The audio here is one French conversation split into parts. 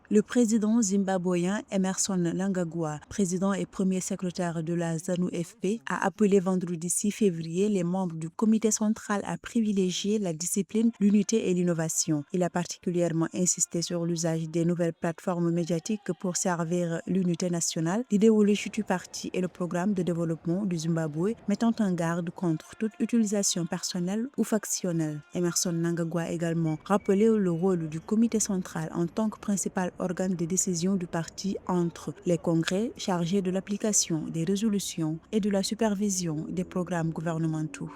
Le président zimbabwéen Emmerson Mnangagwa, président et premier secrétaire de la ZANU-FP, a appelé vendredi 6 février les membres du comité central à privilégier la discipline, l'unité et l'innovation. Il a particulièrement insisté sur l'usage des nouvelles plateformes médiatiques pour servir l'unité nationale, l'idéologie du parti et le programme de développement du Zimbabwe, mettant en garde contre toute utilisation personnelle ou factionnelle. Emmerson Mnangagwa a également rappelé le rôle du comité central en tant que principal organe de décision du parti entre les congrès chargés de l'application des résolutions et de la supervision des programmes gouvernementaux.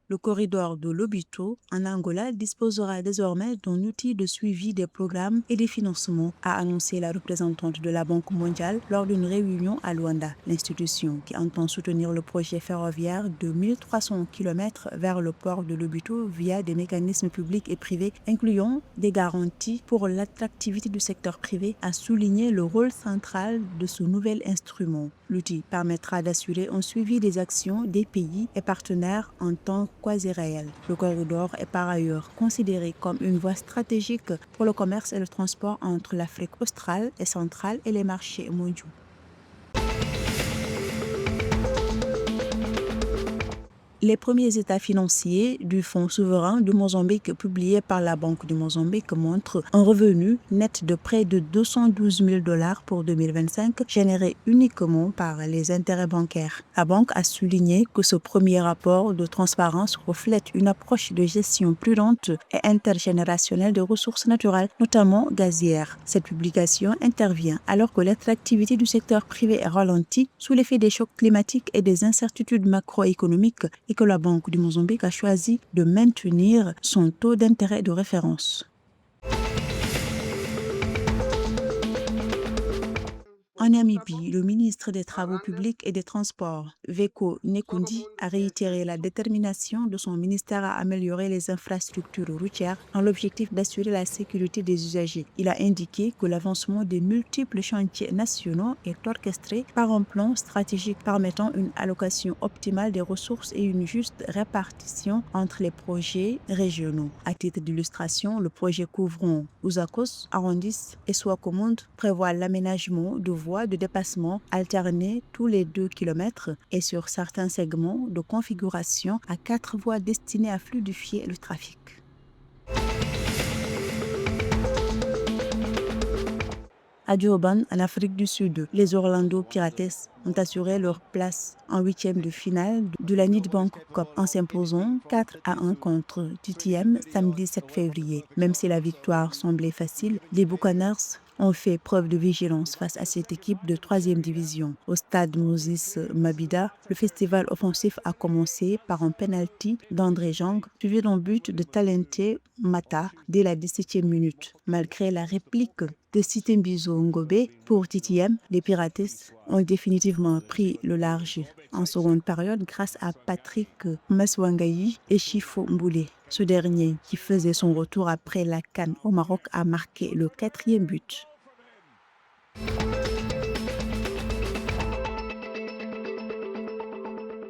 Le corridor de Lobito en Angola disposera désormais d'un outil de suivi des programmes et des financements, a annoncé la représentante de la Banque mondiale lors d'une réunion à Luanda. L'institution, qui entend soutenir le projet ferroviaire de 1300 km vers le port de Lobito via des mécanismes publics et privés, incluant des garanties pour l'attractivité du secteur privé, a souligné le rôle central de ce nouvel instrument. L'outil permettra d'assurer un suivi des actions des pays et partenaires en temps quasi réel. Le corridor est par ailleurs considéré comme une voie stratégique pour le commerce et le transport entre l'Afrique australe et centrale et les marchés mondiaux. Les premiers états financiers du Fonds souverain du Mozambique publiés par la Banque du Mozambique montrent un revenu net de près de 212 000 $ pour 2025, généré uniquement par les intérêts bancaires. La banque a souligné que ce premier rapport de transparence reflète une approche de gestion prudente et intergénérationnelle des ressources naturelles, notamment gazières. Cette publication intervient alors que l'attractivité du secteur privé est ralentie sous l'effet des chocs climatiques et des incertitudes macroéconomiques, et que la Banque du Mozambique a choisi de maintenir son taux d'intérêt de référence. En Namibie, le ministre des Travaux publics et des Transports, Veko Nekundi, a réitéré la détermination de son ministère à améliorer les infrastructures routières dans l'objectif d'assurer la sécurité des usagers. Il a indiqué que l'avancement des multiples chantiers nationaux est orchestré par un plan stratégique permettant une allocation optimale des ressources et une juste répartition entre les projets régionaux. À titre d'illustration, le projet couvrant Usakos, Arrondis et Swakopmund prévoit l'aménagement de voies de dépassement alternées tous les 2 km et sur certains segments de configuration à 4 voies destinées à fluidifier le trafic. À Durban, en Afrique du Sud, les Orlando Pirates ont assuré leur place en 8e de finale de la Nedbank Cup en s'imposant 4-1 contre TTM samedi 7 février. Même si la victoire semblait facile, les Buccaneers ont fait preuve de vigilance face à cette équipe de 3e division. Au stade Moses Mabhida, le festival offensif a commencé par un penalty d'André Jong, suivi d'un but de Talenté Mata dès la 17e minute. Malgré la réplique de Sitembiso Ngobe pour TTM, les Pirates ont définitivement pris le large en seconde période grâce à Patrick Maswangayi et Chifo Mboulé. Ce dernier, qui faisait son retour après la CAN au Maroc, a marqué le 4e but.